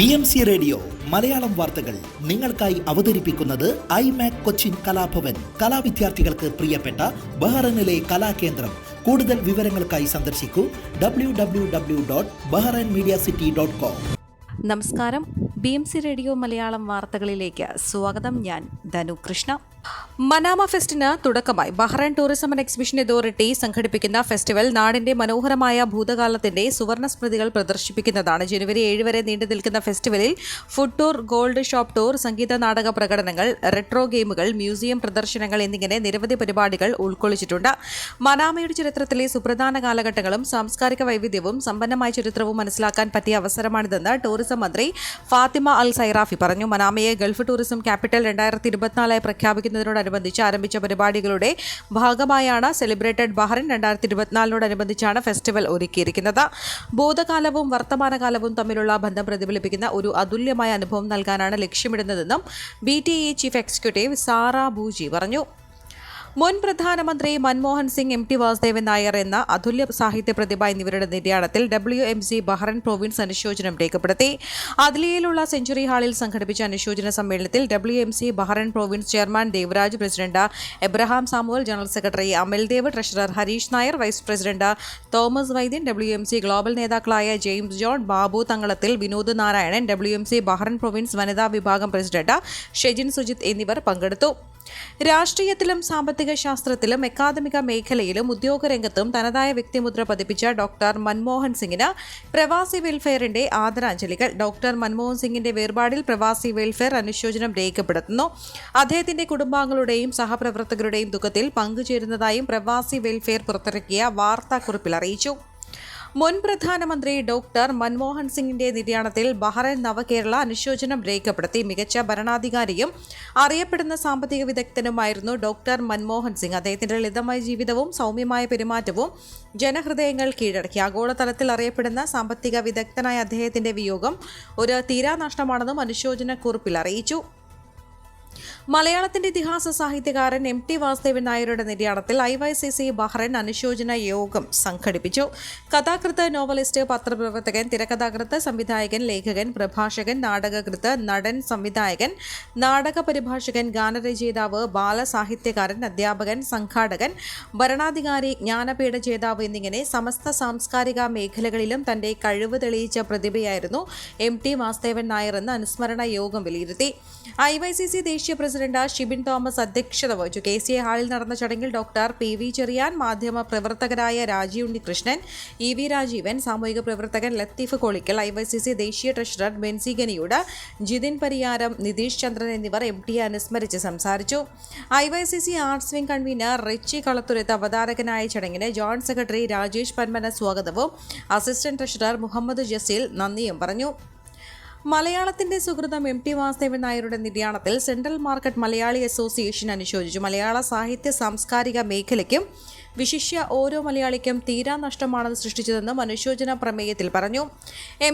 BMC radio Malayalam വാർത്തകൾ നിങ്ങൾക്കായി അവതരിപ്പിക്കുന്നത് ഐമാക് കൊച്ചിൻ കലാഭവൻ. കലാവിദ്യാർത്ഥികൾക്ക് പ്രിയപ്പെട്ട ബഹ്റൈനിലെ കലാകേന്ദ്രം. കൂടുതൽ വിവരങ്ങൾക്കായി സന്ദർശിക്കൂ www.bahrainmediacity.com. നമസ്കാരം. BMC റേഡിയോ മലയാളം വാർത്തകളിലേക്ക് സ്വാഗതം. ഞാൻ ധനു കൃഷ്ണ. മനാമ ഫെസ്റ്റിന് തുടക്കമായി. Bahrain tourism and exhibition authority സംഘടിപ്പിക്കുന്ന ഫെസ്റ്റിവൽ നാടിന്റെ മനോഹരമായ ഭൂതകാലത്തിന്റെ സുവർണ സ്മൃതികൾ പ്രദർശിപ്പിക്കുന്നതാണ്. ജനുവരി 7 വരെ നീണ്ടു നിൽക്കുന്ന ഫെസ്റ്റിവലിൽ food tour, gold shop tour, സംഗീത നാടക പ്രകടനങ്ങൾ, റെട്രോ ഗെയിമുകൾ, മ്യൂസിയം പ്രദർശനങ്ങൾ എന്നിങ്ങനെ നിരവധി പരിപാടികൾ ഉൾക്കൊള്ളിച്ചിട്ടുണ്ട്. മനാമയുടെ ചരിത്രത്തിലെ സുപ്രധാന കാലഘട്ടങ്ങളും സാംസ്കാരിക വൈവിധ്യവും സമ്പന്നമായ ചരിത്രവും മനസ്സിലാക്കാൻ പറ്റിയ അവസരമാണിതെന്ന് ടൂറിസം മന്ത്രി ഫാത്തിമ അൽ സൈറാഫി പറഞ്ഞു. മനാമയെ ഗൾഫ് ടൂറിസം ക്യാപിറ്റൽ 2024 പ്രഖ്യാപിക്കുന്നതിനോടനുബന്ധിച്ച് ആരംഭിച്ച പരിപാടികളുടെ ഭാഗമായാണ് സെലിബ്രേറ്റഡ് ബഹ്റൈൻ 2024 ഫെസ്റ്റിവൽ ഒരുക്കിയിരിക്കുന്നത്. ഭൂതകാലവും വർത്തമാനകാലവും തമ്മിലുള്ള ബന്ധം പ്രതിഫലിപ്പിക്കുന്ന ഒരു അതുല്യമായ അനുഭവം നൽകാനാണ് ലക്ഷ്യമിടുന്നതെന്നും BTE ചീഫ് എക്സിക്യൂട്ടീവ് സാറ ബൂജി പറഞ്ഞു. മുൻ പ്രധാനമന്ത്രി മൻമോഹൻ സിംഗ്, MT വാസുദേവൻ നായർ എന്ന അതുല്യ സാഹിത്യ പ്രതിഭ എന്നിവരുടെ നിര്യാണത്തിൽ WMC ബഹ്റൈൻ പ്രൊവിൻസ് അനുശോചനം രേഖപ്പെടുത്തി. അദ്ലിയയിലുള്ള സെഞ്ചുറി ഹാളിൽ സംഘടിപ്പിച്ച അനുശോചന സമ്മേളനത്തിൽ WMC Bahrain province chairman Devaraj, president Abraham Samuel, general secretary Amaldev, treasurer Harish Nair, vice president Thomas Vaidyan, WMC global നേതാക്കളായ James John, Babu Thangalathil, Vinod Narayanan, WMC Bahrain province വനിതാ വിഭാഗം പ്രസിഡന്റ് ഷെജിൻ സുജിത് എന്നിവർ പങ്കെടുത്തു. രാഷ്ട്രീയത്തിലും സാമ്പത്തിക ശാസ്ത്രത്തിലും അക്കാദമിക മേഖലയിലും ഉദ്യോഗരംഗത്തും തനതായ വ്യക്തിമുദ്ര പതിപ്പിച്ച ഡോക്ടർ മൻമോഹൻ സിംഗിന് പ്രവാസി വെൽഫെയറിന്റെ ആദരാഞ്ജലികൾ. ഡോക്ടർ മൻമോഹൻ സിംഗിന്റെ വേർപാടിൽ പ്രവാസി വെൽഫെയർ അനുശോചനം രേഖപ്പെടുത്തുന്നു. അദ്ദേഹത്തിന്റെ കുടുംബാംഗങ്ങളുടെയും സഹപ്രവർത്തകരുടെയും ദുഃഖത്തിൽ പങ്കുചേരുന്നതായും പ്രവാസി വെൽഫെയർ പുറത്തിറക്കിയ വാർത്താക്കുറിപ്പിൽ അറിയിച്ചു. മുൻ പ്രധാനമന്ത്രി ഡോക്ടർ മൻമോഹൻ സിംഗിന്റെ നിര്യാണത്തിൽ ബഹ്റൈൻ നവകേരള അനുശോചനം രേഖപ്പെടുത്തി. മികച്ച ഭരണാധികാരിയും അറിയപ്പെടുന്ന സാമ്പത്തിക വിദഗ്ധനുമായിരുന്നു ഡോക്ടർ മൻമോഹൻ സിംഗ്. അദ്ദേഹത്തിന്റെ ലളിതമായ ജീവിതവും സൗമ്യമായ പെരുമാറ്റവും ജനഹൃദയങ്ങൾ കീഴടക്കി. ആഗോളതലത്തിൽ അറിയപ്പെടുന്ന സാമ്പത്തിക വിദഗ്ധനായ അദ്ദേഹത്തിന്റെ വിയോഗം ഒരു തീരാനഷ്ടമാണെന്നും അനുശോചനക്കുറിപ്പിൽ അറിയിച്ചു. മലയാളത്തിന്റെ ഇതിഹാസ സാഹിത്യകാരൻ MT വാസുദേവൻ നായരുടെ നിര്യാണത്തിൽ IYCC ബഹ്റൈൻ അനുശോചന യോഗം സംഘടിപ്പിച്ചു. കഥാകൃത്ത്, നോവലിസ്റ്റ്, പത്രപ്രവർത്തകൻ, തിരക്കഥാകൃത്ത്, സംവിധായകൻ, ലേഖകൻ, പ്രഭാഷകൻ, നാടകകൃത്ത്, നടൻ, സംവിധായകൻ, നാടക പരിഭാഷകൻ, ഗാനരചയിതാവ്, ബാലസാഹിത്യകാരൻ, അധ്യാപകൻ, സംഘാടകൻ, ഭരണാധികാരി, ജ്ഞാനപീഠ ജേതാവ് എന്നിങ്ങനെ സമസ്ത സാംസ്കാരിക മേഖലകളിലും തന്റെ കഴിവ് തെളിയിച്ച പ്രതിഭയായിരുന്നു MT വാസുദേവൻ നായർ എന്ന് അനുസ്മരണ യോഗം വിലയിരുത്തി. IYCC ദേശീയ പ്രസിഡന്റ് ഷിബിൻ തോമസ് അധ്യക്ഷത വഹിച്ചു. KCA ഹാളിൽ നടന്ന ചടങ്ങിൽ ഡോക്ടർ PV ചെറിയാൻ, മാധ്യമ പ്രവർത്തകരായ രാജീവ് ഉണ്ണികൃഷ്ണൻ, EV രാജീവൻ, സാമൂഹിക പ്രവർത്തകൻ ലത്തീഫ് കോളിക്കൽ, IYCC ദേശീയ ട്രഷറർ ബെൻസി ഗനിയോട്, ജിതിൻ പരിയാരം, നിതീഷ് ചന്ദ്രൻ എന്നിവർ MTയെ അനുസ്മരിച്ച് സംസാരിച്ചു. IYCC arts wing convener Richie Kalathurath അവതാരകനായ ചടങ്ങിന് ജോയിന്റ് സെക്രട്ടറി രാജേഷ് പന്മന സ്വാഗതവും അസിസ്റ്റന്റ് ട്രഷറർ മുഹമ്മദ് ജസീൽ നന്ദിയും പറഞ്ഞു. മലയാളത്തിന്റെ സുഹൃതം MT വാസുദേവൻ നായരുടെ നിര്യാണത്തിൽ സെൻട്രൽ മാർക്കറ്റ് മലയാളി അസോസിയേഷൻ അനുശോചിച്ചു. മലയാള സാഹിത്യ സാംസ്കാരിക മേഖലയ്ക്കും വിശിഷ്യ ഓരോ മലയാളിക്കും തീരാനഷ്ടമാണെന്ന് സൃഷ്ടിച്ചതെന്നും അനുശോചന പ്രമേയത്തിൽ പറഞ്ഞു.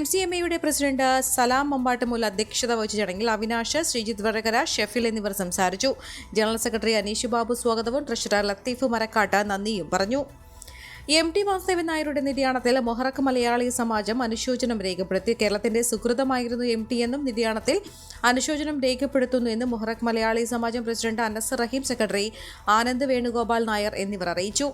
MCMAയുടെ പ്രസിഡന്റ് സലാം മമ്പാട്ടുമുല്ല അധ്യക്ഷത വഹിച്ച ചടങ്ങിൽ അവിനാഷ്, ശ്രീജിത്ത് വടകര, ഷെഫിൽ എന്നിവർ സംസാരിച്ചു. ജനറൽ സെക്രട്ടറി അനീഷ് ബാബു സ്വാഗതവും ട്രഷറർ ലത്തീഫ് മരക്കാട്ട് നന്ദിയും പറഞ്ഞു. MT വാസുദേവൻ നായരുടെ നിര്യാണത്തിൽ മൊഹറക്ക് മലയാളി സമാജം അനുശോചനം രേഖപ്പെടുത്തി. കേരളത്തിന്റെ സുഹൃതമായിരുന്നു MT എന്നും നിര്യാണത്തിൽ അനുശോചനം രേഖപ്പെടുത്തുന്നു എന്ന് Muharraq Malayali Samajam president Anas Raheem, secretary Anand Venugopal Nair എന്നിവർ അറിയിച്ചു.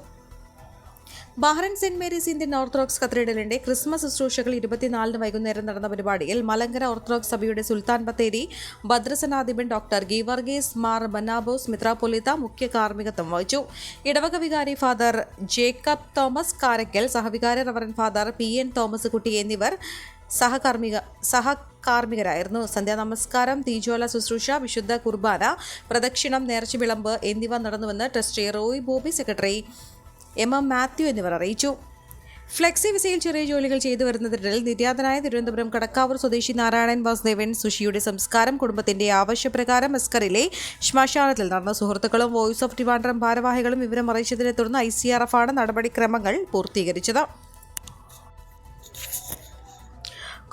Bahrain Saint Mary's Indian Orthodox കത്തീഡ്രലിന്റെ ക്രിസ്മസ് ശുശ്രൂഷകൾ 24 വൈകുന്നേരം നടന്ന പരിപാടിയിൽ മലങ്കര ഓർത്തഡോക്സ് സഭയുടെ സുൽത്താൻ ബത്തേരി ഭദ്രസനാധിപൻ ഡോക്ടർ ഗീവർഗീസ് മാർ ബനാബോസ് മിത്രാപ്പൊലീത്ത മുഖ്യ കാർമ്മികത്വം വഹിച്ചു. ഇടവക വികാരി ഫാദർ ജേക്കബ് തോമസ് കാരക്കൽ, സഹവികാരി reverend father PN Thomas Kutty എന്നിവർ സഹകാർമ്മികരായിരുന്നു. സന്ധ്യാനമസ്കാരം, തീജ്വാല ശുശ്രൂഷ, വിശുദ്ധ കുർബാന, പ്രദക്ഷിണം, നേർച്ച വിളമ്പ് എന്നിവ നടന്നുവെന്ന് trustee Roy Bobby, secretary MM Mathew എന്നിവർ അറിയിച്ചു. ഫ്ലെക്സി വിസയിൽ ചെറിയ ജോലികൾ ചെയ്തു വരുന്നതിനിടയിൽ നിര്യാതനായ തിരുവനന്തപുരം കടക്കാവൂർ സ്വദേശി നാരായണൻ വാസുദേവൻ സുഷിയുടെ സംസ്കാരം കുടുംബത്തിന്റെ ആവശ്യപ്രകാരം മസ്കറിലെ ശ്മശാനത്തിൽ നടന്ന. സുഹൃത്തുക്കളും വോയിസ് ഓഫ് ട്രിവാൻഡ്രം ഭാരവാഹികളും വിവരം അറിയിച്ചതിനെ തുടർന്ന് ICRF ആണ് നടപടിക്രമങ്ങൾ പൂർത്തീകരിച്ചത്.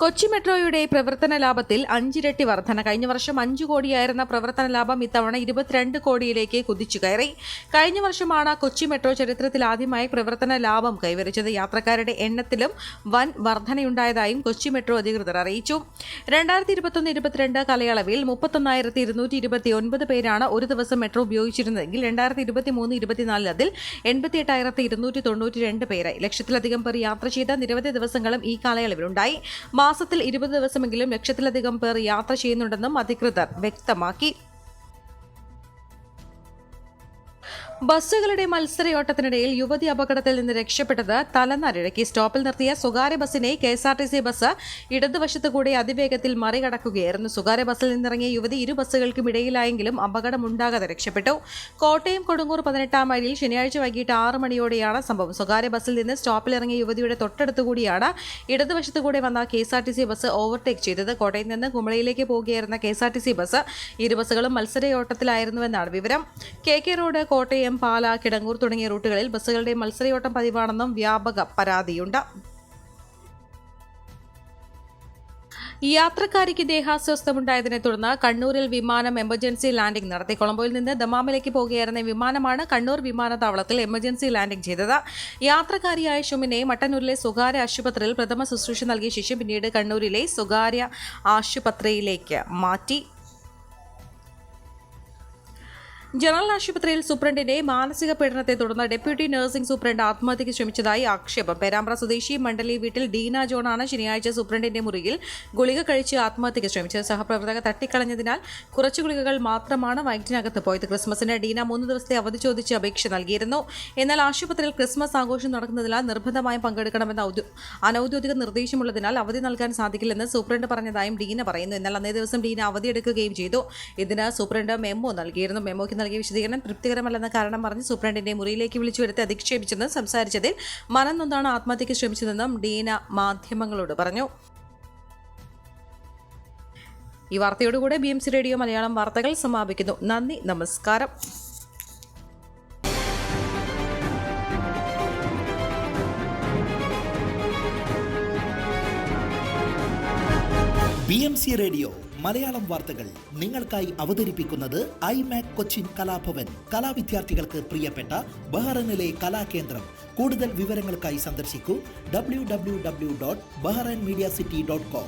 കൊച്ചി മെട്രോയുടെ പ്രവർത്തന ലാഭത്തിൽ 5 ഇരട്ടി വർധന. കഴിഞ്ഞ വർഷം 5 കോടിയായിരുന്ന പ്രവർത്തന ലാഭം ഇത്തവണ 22 കോടിയിലേക്ക് കുതിച്ചു കയറി. കഴിഞ്ഞ വർഷമാണ് കൊച്ചി മെട്രോ ചരിത്രത്തിൽ ആദ്യമായി പ്രവർത്തന ലാഭം കൈവരിച്ചത്. യാത്രക്കാരുടെ എണ്ണത്തിലും വൻ വർധനയുണ്ടായതായും കൊച്ചി മെട്രോ അധികൃതർ അറിയിച്ചു. 2021-22 കാലയളവിൽ 31,229 പേരാണ് ഒരു ദിവസം മെട്രോ ഉപയോഗിച്ചിരുന്നതെങ്കിൽ 2023-24 അതിൽ 88,292 പേരായി. ലക്ഷത്തിലധികം പേർ യാത്ര ചെയ്ത നിരവധി ദിവസങ്ങളും ഈ കാലയളവിലുണ്ടായി. മാസത്തിൽ 20 ദിവസമെങ്കിലും ലക്ഷത്തിലധികം പേർ യാത്ര ചെയ്യുന്നുണ്ടെന്നും അധികൃതർ വ്യക്തമാക്കി. ബസ്സുകളുടെ മത്സരയോട്ടത്തിനിടയിൽ യുവതി അപകടത്തിൽ നിന്ന് രക്ഷപ്പെട്ടത് തലനാരിഴക്കി. സ്റ്റോപ്പിൽ നിർത്തിയ സ്വകാര്യ ബസ്സിനെ KSRTC ബസ് ഇടതുവശത്ത് കൂടെ അതിവേഗത്തിൽ മറികടക്കുകയായിരുന്നു. സ്വകാര്യ ബസ്സിൽ നിന്നിറങ്ങിയ യുവതി ഇരു ബസ്സുകൾക്കും ഇടയിലായെങ്കിലും അപകടമുണ്ടാകാതെ രക്ഷപ്പെട്ടു. കോട്ടയം കൊടുങ്ങൂർ 18-ാം മൈലിൽ ശനിയാഴ്ച വൈകിട്ട് 6 മണിയോടെയാണ് സംഭവം. സ്വകാര്യ ബസ്സിൽ നിന്ന് സ്റ്റോപ്പിലിറങ്ങിയ യുവതിയുടെ തൊട്ടടുത്തുകൂടിയാണ് ഇടതുവശത്തുകൂടെ വന്ന KSRTC ബസ് ഓവർടേക്ക് ചെയ്തത്. കോട്ടയം നിന്ന് കുമളിയിലേക്ക് പോകുകയായിരുന്ന KSRTC ബസ് ഇരു ബസ്സുകളും മത്സരയോട്ടത്തിലായിരുന്നുവെന്നാണ് വിവരം. KK റോഡ്, കോട്ടയം, പാല, കിടങ്ങൂർ തുടങ്ങിയ റൂട്ടുകളിൽ ബസ്സുകളുടെ മത്സരയോട്ടം പതിവാണെന്നും വ്യാപക പരാതിയുണ്ട്. യാത്രക്കാരിക്ക് ദേഹാസ്വസ്ഥമുണ്ടായതിനെ തുടർന്ന് കണ്ണൂരിൽ വിമാനം എമർജൻസി ലാൻഡിംഗ് നടത്തി. കൊളംബോയിൽ നിന്ന് ദമാമിലേക്ക് പോകുകയായിരുന്ന വിമാനമാണ് കണ്ണൂർ വിമാനത്താവളത്തിൽ എമർജൻസി ലാൻഡിംഗ് ചെയ്തത്. യാത്രക്കാരിയായ ഷുമിനെ മട്ടന്നൂരിലെ സ്വകാര്യ ആശുപത്രിയിൽ പ്രഥമ ശുശ്രൂഷ നൽകിയ ശേഷം പിന്നീട് കണ്ണൂരിലെ സ്വകാര്യ ആശുപത്രിയിലേക്ക് മാറ്റി. ജനറൽ ആശുപത്രിയിൽ സൂപ്രണ്ടിന്റെ മാനസിക പീഡനത്തെ തുടർന്ന് ഡെപ്യൂട്ടി നഴ്സിംഗ് സൂപ്രണ്ട് ആത്മഹത്യയ്ക്ക് ശ്രമിച്ചതായി ആക്ഷേപം. പേരാമ്പ്ര സ്വദേശി മണ്ഡലി വീട്ടിൽ ഡീന ജോണാണ് ശനിയാഴ്ച സൂപ്രണ്ടിന്റെ മുറിയിൽ ഗുളിക കഴിച്ച് ആത്മഹത്യയ്ക്ക് ശ്രമിച്ചത്. സഹപ്രവർത്തക തട്ടിക്കളഞ്ഞതിനാൽ കുറച്ച് ഗുളികകൾ മാത്രമാണ് വയറ്റിനകത്ത് പോയത്. ക്രിസ്മസിന് ഡീന 3 ദിവസത്തെ അവധി ചോദിച്ച് അപേക്ഷ നൽകിയിരുന്നു. എന്നാൽ ആശുപത്രിയിൽ ക്രിസ്മസ് ആഘോഷം നടക്കുന്നതിനാൽ നിർബന്ധമായും പങ്കെടുക്കണമെന്ന അനൌദ്യോഗിക നിർദ്ദേശമുള്ളതിനാൽ അവധി നൽകാൻ സാധിക്കില്ലെന്ന് സൂപ്രണ്ട് പറഞ്ഞതായും ഡീന പറയുന്നു. എന്നാൽ അന്നേ ദിവസം ഡീന അവധിയെടുക്കുകയും ചെയ്തു. ഇതിന് സൂപ്രണ്ട് മെമ്മോ നൽകിയിരുന്നു. മെമ്മോയ്ക്ക് നൽകിയ വിശദീകരണം തൃപ്തികരമല്ലെന്ന കാരണം പറഞ്ഞ് സൂപ്രണ്ടിന്റെ മുറിയിലേക്ക് വിളിച്ചു വരുത്തി അധിക്ഷേപിച്ചെന്ന് സംസാരിച്ചതിൽ മനം നൊന്താണ് ആത്മഹത്യയ്ക്ക് ശ്രമിച്ചതെന്നും ഡീന മാധ്യമങ്ങളോട് പറഞ്ഞു. ഈ വാർത്തയോടുകൂടെ BMC റേഡിയോ മലയാളം വാർത്തകൾ സമാപിക്കുന്നു. നന്ദി, നമസ്കാരം. BMC റേഡിയോ മലയാളം വാർത്തകൾ നിങ്ങൾക്കായി അവതരിപ്പിക്കുന്നത് ഐമാക് കൊച്ചിൻ കലാഭവൻ. കലാവിദ്യാർത്ഥികൾക്ക് പ്രിയപ്പെട്ട ബഹ്റൈനിലെ കലാകേന്ദ്രം. കൂടുതൽ വിവരങ്ങൾക്കായി സന്ദർശിക്കൂ www.bahrainmediacity.com.